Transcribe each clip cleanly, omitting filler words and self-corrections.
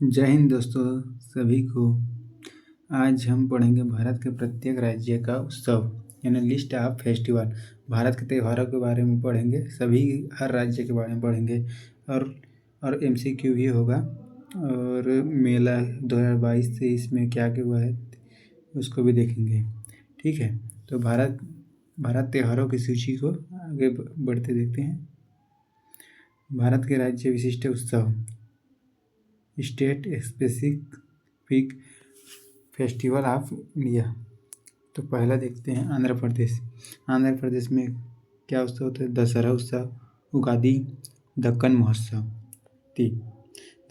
जय हिंद दोस्तों सभी को। आज हम पढ़ेंगे भारत के प्रत्येक राज्य का उत्सव यानी लिस्ट ऑफ फेस्टिवल। भारत के त्योहारों के बारे में पढ़ेंगे, सभी हर राज्य के बारे में पढ़ेंगे और एमसीक्यू भी होगा। और मेला 2022 से इसमें क्या क्या हुआ है उसको भी देखेंगे। ठीक है, तो भारत त्योहारों की सूची को आगे बढ़ते देखते हैं। भारत के राज्य विशिष्ट उत्सव, state specific festival of India. तो पहला देखते हैं आंध्र प्रदेश। आंध्र प्रदेश में क्या उत्सव होता है? दशहरा उत्सव, उगादी, दक्कन महोत्सव। तीन,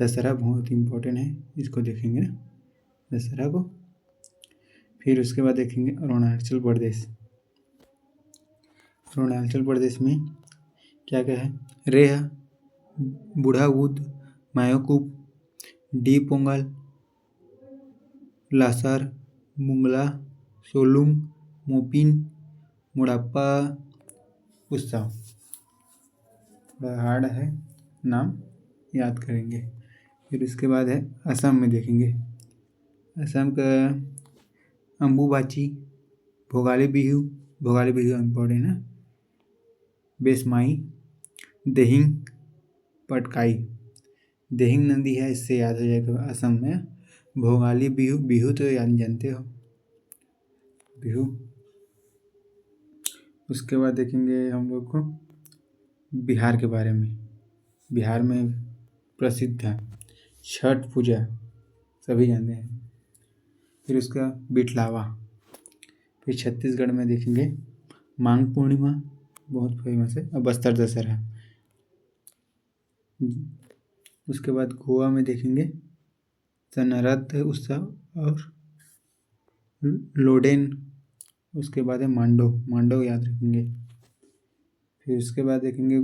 दशहरा बहुत इम्पोर्टेंट है, इसको देखेंगे ना दशहरा को। फिर उसके बाद देखेंगे अरुणाचल प्रदेश। अरुणाचल प्रदेश में क्या क्या है? रेह, बूढ़ा बुद्ध, मायोकुप, डी पोंगल, लासर, मुंगला, सोलुंग, मोपिन, मुड़ाप्पा उत्सव। थोड़ा हार्ड है, नाम याद करेंगे। फिर उसके बाद है असम में देखेंगे। असम का अम्बुबाची, भोगाली बिहू इम्पोर्टेंट है। बेसमाई, देहिंग, पटकाई। देहिंग नदी है, इससे याद हो जाएगा असम में। भोगाली बिहू तो याद जानते हो, बिहू। उसके बाद देखेंगे हम लोग को बिहार के बारे में। बिहार में प्रसिद्ध है छठ पूजा, सभी जानते हैं। फिर उसका बिटलावा। फिर छत्तीसगढ़ में देखेंगे मांग पूर्णिमा, बहुत फेमस है, और बस्तर दशहरा। उसके बाद गोवा में देखेंगे सनरत उत्सव और लोडेन। उसके बाद है मांडो याद रखेंगे। फिर उसके बाद देखेंगे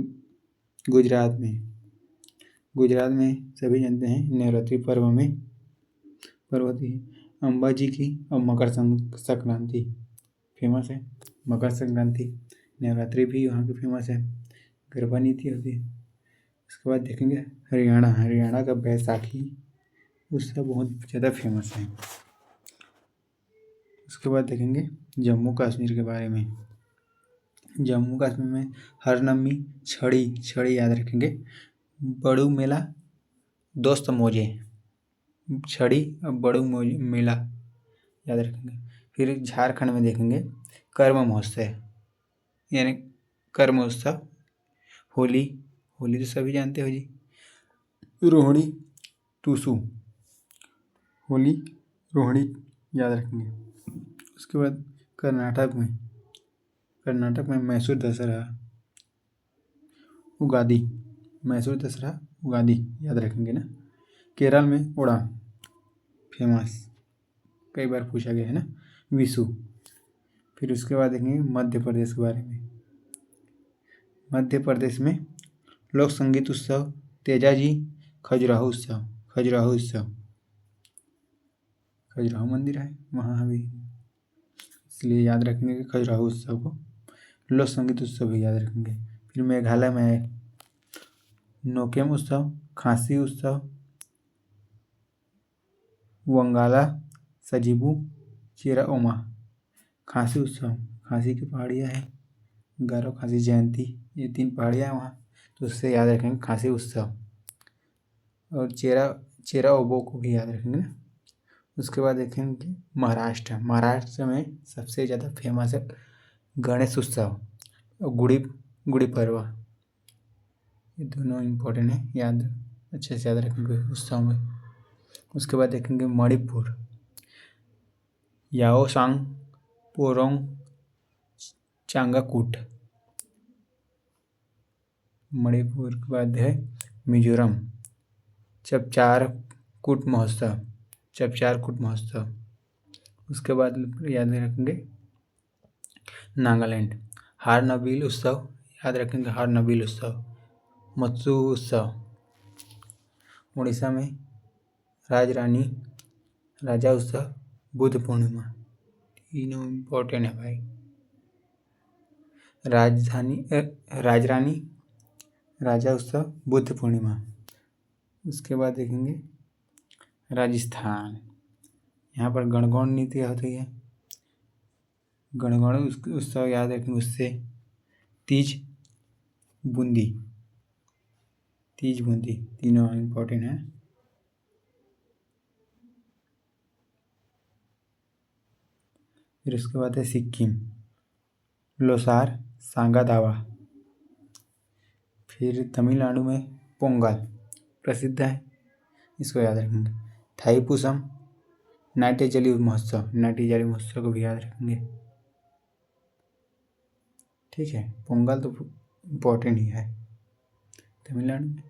गुजरात में सभी जानते हैं नवरात्रि पर्व होती है अंबाजी की, और मकर संक्रांति फेमस है। मकर संक्रांति, नवरात्रि भी वहाँ की फेमस है, गरबा नीति होती है। उसके बाद देखेंगे हरियाणा का बैसाखी उत्सव बहुत ज़्यादा फेमस है। उसके बाद देखेंगे जम्मू कश्मीर के बारे में। जम्मू कश्मीर में हरनमी, छड़ी याद रखेंगे। बड़ू मेला, दोस्त मौजे, छड़ी और बड़ू मेला याद रखेंगे। फिर झारखंड में देखेंगे कर्म महोत्सव यानी कर्म उत्सव। होली तो सभी जानते हो जी। रोहिणी टूसू, होली रोहिणी याद रखेंगे। उसके बाद कर्नाटक में मैसूर दशहरा, उगादी याद रखेंगे ना। केरल में ओणम फेमस, कई बार पूछा गया है ना, विशु। फिर उसके बाद देखेंगे मध्य प्रदेश के बारे में। मध्य प्रदेश में लोक संगीत उत्सव, तेजाजी, खजुराहो मंदिर है वहाँ भी, इसलिए याद रखेंगे कि खजुराहो उत्सव को लोक संगीत उत्सव भी याद रखेंगे। फिर मेघालय में नोकेम उत्सव, खांसी उत्सव, वंगाला सजीबू, चेरा ओमा। खांसी उत्सव, खांसी की पहाड़ियाँ हैं, गारो खांसी जयंती, ये 3 पहाड़ियाँ हैं वहाँ, तो उससे याद रखेंगे खांसी उत्सव। और चेरा ओबो को भी याद रखेंगे ना। उसके बाद देखेंगे महाराष्ट्र में सबसे ज़्यादा फेमस है गणेश उत्सव और गुड़ी पर्व। ये दोनों इम्पोर्टेंट है, अच्छे से याद रखेंगे उत्सव में। उसके बाद देखेंगे मणिपुर, याओसांग, पोरोंग, चांगाकूट। मणिपुर के बाद है मिजोरम, चपचार कूट महोत्सव। उसके बाद याद रखेंगे नागालैंड, हारनबिल उत्सव याद रखेंगे। मत्सु उत्सव। उड़ीसा में राजा उत्सव, बुद्ध पूर्णिमा। तीनों इम्पोर्टेंट है भाई। राजरानी राजा उत्सव, बुद्ध पूर्णिमा। उसके बाद देखेंगे राजस्थान। यहाँ पर गणगौर नृत्य होती है। गणगौर उत्सव याद रखेंगे उससे। तीज बूंदी, तीज बूंदी तीनों इम्पोर्टेंट है। फिर उसके बाद है सिक्किम, लोसार, सांगा दावा। फिर तमिलनाडु में पोंगल प्रसिद्ध है, इसको याद रखेंगे। थाईपुसम, नाट्यजली महोत्सव, नाट्यजली महोत्सव को भी याद रखेंगे। ठीक है, पोंगल तो इम्पोर्टेंट ही है तमिलनाडु में।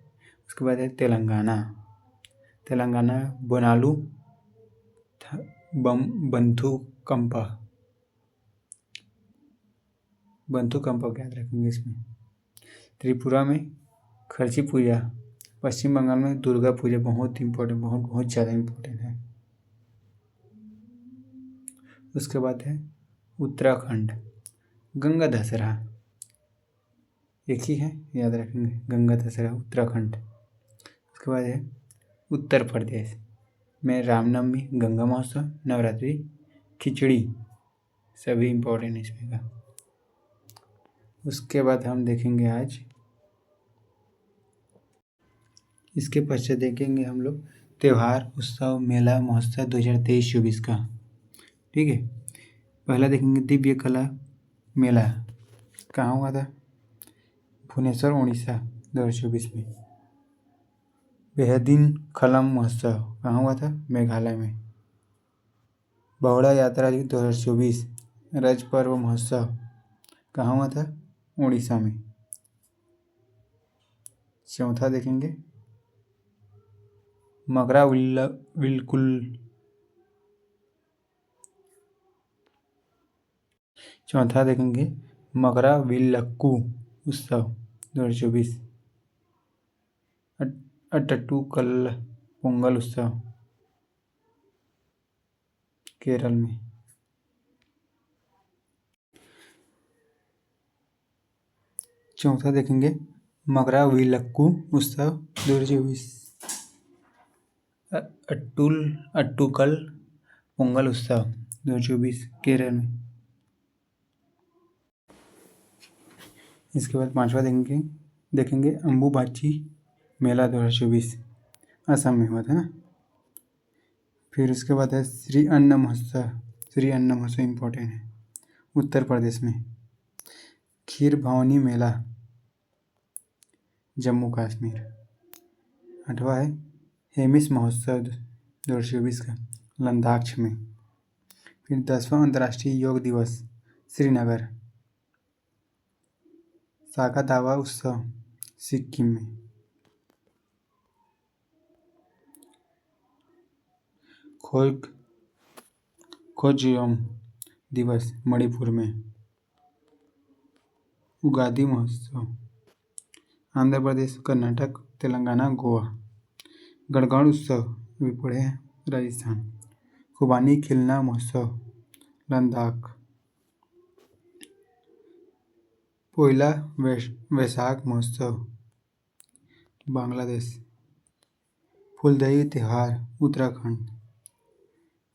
उसके बाद है तेलंगाना, तेलंगाना बोनालू बंथुकंपा, बंथुकंपा को याद रखेंगे इसमें। त्रिपुरा में खर्ची पूजा। पश्चिम बंगाल में दुर्गा पूजा बहुत इम्पोर्टेंट, बहुत ज़्यादा इम्पोर्टेंट है। उसके बाद है उत्तराखंड, गंगा दशहरा, एक ही है, याद रखेंगे गंगा दशहरा उत्तराखंड। उसके बाद है उत्तर प्रदेश में रामनवमी, गंगा महोत्सव, नवरात्रि, खिचड़ी, सभी इम्पोर्टेंट इसमें का। उसके बाद हम देखेंगे आज, इसके पश्चात देखेंगे हम लोग त्यौहार, उत्सव, मेला, महोत्सव 2023-24 का। ठीक है, पहला देखेंगे दिव्य कला मेला, कहाँ हुआ था? भुवनेश्वर उड़ीसा 2024 में। बेहदीन खलम महोत्सव कहाँ हुआ था? मेघालय में। बहुड़ा यात्रा 2024 रज पर्व महोत्सव कहाँ हुआ था? उड़ीसा में। चौथा देखेंगे मकरा विलकुल, चौथा देखेंगे मकरा विलक्कू उत्सव 2024। अट्टट्टुकल पोंगल उत्सव केरल में। चौथा देखेंगे मकरा विलक्कू उत्सव 2024। अट्टुकल पोंगल उत्सव 2024 केरल में। इसके बाद पांचवा देखेंगे अम्बुबाची मेला 2024, असम में हुआ था ना। फिर उसके बाद है श्री अन्न महोत्सव, श्री अन्न महोत्सव इम्पोर्टेंट है, उत्तर प्रदेश में। खीर भवानी मेला जम्मू कश्मीर। आठवां है हेमिस महोत्सव 2024 का, लद्दाख में। फिर 10वां अंतर्राष्ट्रीय योग दिवस श्रीनगर। सागा दावा उत्सव सिक्किम में। खोजोम दिवस मणिपुर में। उगादि महोत्सव आंध्र प्रदेश, कर्नाटक, तेलंगाना, गोवा। गणगौर उत्सव भी पढ़े हैं, राजस्थान। खुबानी खिलना महोत्सव लद्दाख। पोइला वैशाख महोत्सव बांग्लादेश। फूलदेई त्योहार उत्तराखंड।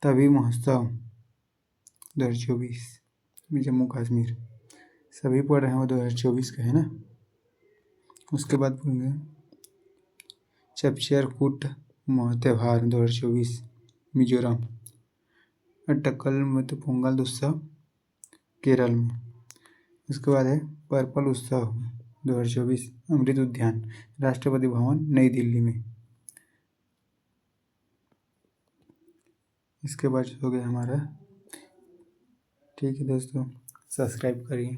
तवी महोत्सव 2024 जम्मू कश्मीर। सभी पढ़ रहे हैं वो 2024 का है ना। उसके बाद बोलेंगे चपचरकूट त्योहार 2024 मिजोरम। अट्टक्कल में तो पोंगल उत्सव केरल में। उसके बाद है पर्पल उत्सव 2024 अमृत उद्यान, राष्ट्रपति भवन, नई दिल्ली में। इसके बाद हो गया हमारा। ठीक है दोस्तों, सब्सक्राइब करिए।